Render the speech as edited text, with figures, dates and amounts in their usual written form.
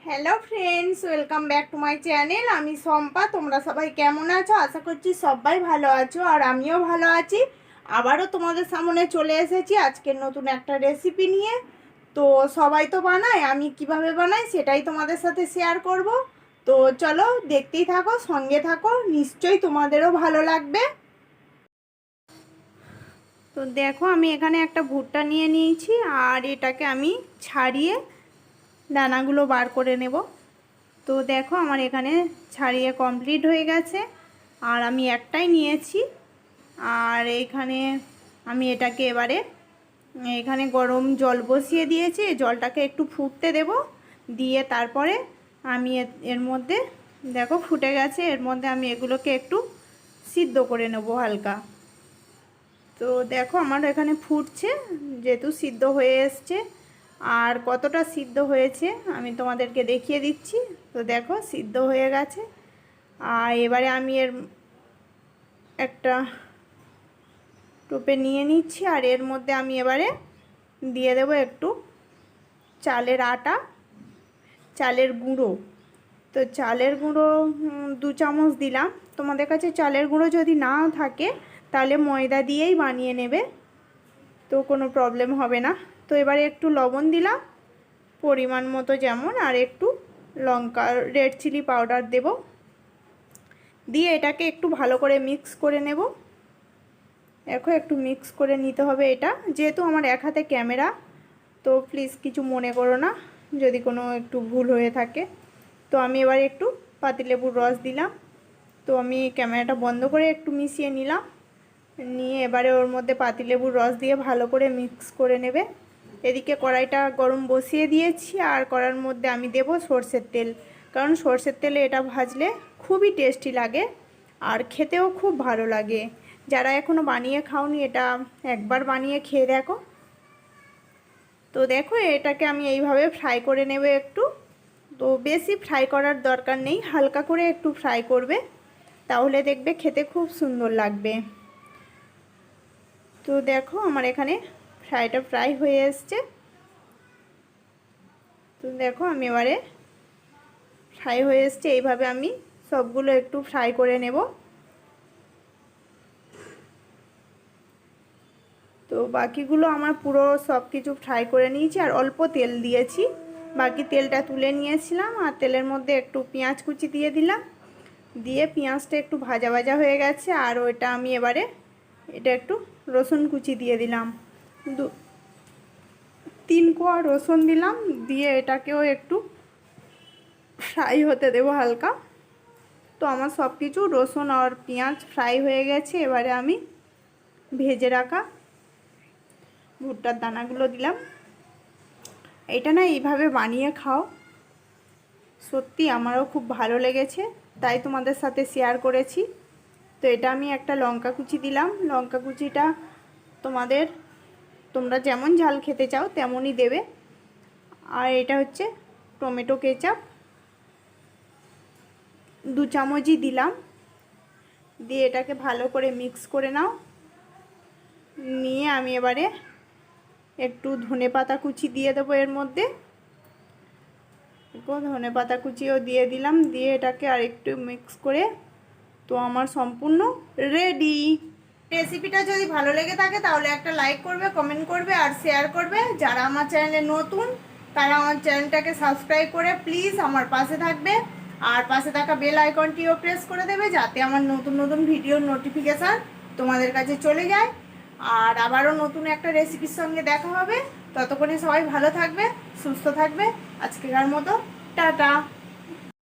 Hello friends, welcome back to my channel. আমি শম্পা। তোমরা সবাই কেমন আছো? আশা করছি সবাই ভালো আছো, আর আমিও ভালো আছি। আবারও তোমাদের সামনে চলে এসেছি আজকের নতুন একটা রেসিপি নিয়ে। তো সবাই তো বানায়, আমি কিভাবে বানাই সেটাই তোমাদের সাথে শেয়ার করব। তো চলো দেখতেই থাকো, সঙ্গে থাকো, নিশ্চয়ই তোমাদেরও ভালো লাগবে। তো দেখো, আমি এখানে একটা ভুট্টা নিয়ে নিয়েছি, আর এটাকে আমি ছাড়িয়ে দানাগুলো বার করে নেব। তো দেখো, আমার এখানে ছাড়িয়ে কমপ্লিট হয়ে গেছে, আর আমি একটাই নিয়েছি। আর এখানে আমি এটাকে এখানে গরম জল বসিয়ে দিয়েছি। জলটাকে একটু ফুটতে দেব, দিয়ে তারপরে আমি এর মধ্যে, দেখো ফুটে গেছে, এর মধ্যে আমি এগুলোকে একটু সিদ্ধ করে নেব হালকা। তো দেখো, আমার এখানে ফুটছে, যেহেতু সিদ্ধ হয়ে এসছে। আর কতটা সিদ্ধ হয়েছে আমি তোমাদেরকে দেখিয়ে দিচ্ছি। তো দেখো, সিদ্ধ হয়ে গেছে। আর এবারে আমি একটা টোপে নিয়ে নিচ্ছি, আর এর মধ্যে আমি এবারে দিয়ে দেব একটু চালের আটা, চালের গুঁড়ো। তো চালের গুঁড়ো 2 চামচ দিলাম। তোমাদের কাছে চালের গুঁড়ো যদি না থাকে তাহলে ময়দা দিয়েই বানিয়ে নেবে, তো কোনো প্রবলেম হবে না। তো এবারে একটু লবণ দিলাম পরিমাণ মতো যেমন, আর একটু লঙ্কা রেড চিলি পাউডার দেব, দিয়ে এটাকে একটু ভালো করে মিক্স করে নেব। দেখো, একটু মিক্স করে নিতে হবে এটা, যেহেতু আমার এক হাতে ক্যামেরা, তো প্লিজ কিছু মনে করো না যদি কোনো একটু ভুল হয়ে থাকে। তো আমি এবার একটু পাতিলেবুর রস দিলাম। তো আমি ক্যামেরাটা বন্ধ করে একটু মিশিয়ে নিলাম, নিয়ে এবারে ওর মধ্যে পাতিলেবুর রস দিয়ে ভালো করে মিক্স করে নেবে। এদিকে কড়াইটা গরম বসিয়ে দিয়েছি, আর কড়ার মধ্যে আমি দেব সর্ষের তেল, কারণ সর্ষের তেলে এটা ভাজলে খুবই টেস্টি লাগে, আর খেতেও খুব ভালো লাগে। যারা এখনও বানিয়ে খাওনি, এটা একবার বানিয়ে খেয়ে দেখো। তো দেখো, এটাকে আমি এইভাবে ফ্রাই করে নেব একটু। তো বেশি ফ্রাই করার দরকার নেই, হালকা করে একটু ফ্রাই করবে, তাহলে দেখবে খেতে খুব সুন্দর লাগবে। তো দেখো, আমার এখানে ফ্রাই হয়ে এসছে। তো দেখো, আমি এবারে ফ্রাই হয়ে এসছে, এইভাবে আমি সবগুলো একটু ফ্রাই করে নেব। তো বাকিগুলো আমার পুরো সব কিছু ফ্রাই করে নিয়েছি, আর অল্প তেল দিয়েছি, বাকি তেলটা তুলে নিয়েছিলাম। আর তেলের মধ্যে একটু পেঁয়াজ কুচি দিয়ে দিলাম, দিয়ে পেঁয়াজটা একটু ভাজা ভাজা হয়ে গেছে। আর ওইটা আমি এবারে এটা একটু রসুন কুচি দিয়ে দিলাম, 3 কোয়া রসুন দিলাম, দিয়ে এটাকেও একটু ফ্রাই হতে দেবো হালকা। তো আমার সব কিছু রসুন আর পেঁয়াজ ফ্রাই হয়ে গেছে। এবারে আমি ভেজে রাখা ভুট্টার দানাগুলো দিলাম। এটা না এইভাবে বানিয়ে খাও, সত্যি আমারও খুব ভালো লেগেছে, তাই তোমাদের সাথে শেয়ার করেছি। তো এটা আমি একটা লঙ্কা কুচি দিলাম। লঙ্কা কুচিটা তোমরা যেমন ঝাল খেতে চাও তেমনই দেবে। আর এটা হচ্ছে টমেটো কেচাপ, 2 চামচই দিলাম, দিয়ে এটাকে ভালো করে মিক্স করে নাও। নিয়ে আমি এবারে একটু ধনেপাতা কুচি দিয়ে দেবো এর মধ্যে। ধনেপাতা কুচিও দিয়ে দিলাম, দিয়ে এটাকে আর একটু মিক্স করে, তো আমার সম্পূর্ণ রেডি। রেসিপিটা যদি ভালো লেগে থাকে তাহলে একটা লাইক করবে, কমেন্ট করবে, আর শেয়ার করবে। যারা আমার চ্যানেলে নতুন তারা আমার চ্যানেলটাকে সাবস্ক্রাইব করে প্লিজ আমার পাশে থাকবে, আর পাশে থাকা বেল আইকনটিও প্রেস করে দেবে, যাতে আমার নতুন নতুন ভিডিওর নোটিফিকেশান তোমাদের কাছে চলে যায়। আর আবারও নতুন একটা রেসিপির সঙ্গে দেখা হবে। ততক্ষণে সবাই ভালো থাকবে, সুস্থ থাকবে। আজকের মতো টাটা।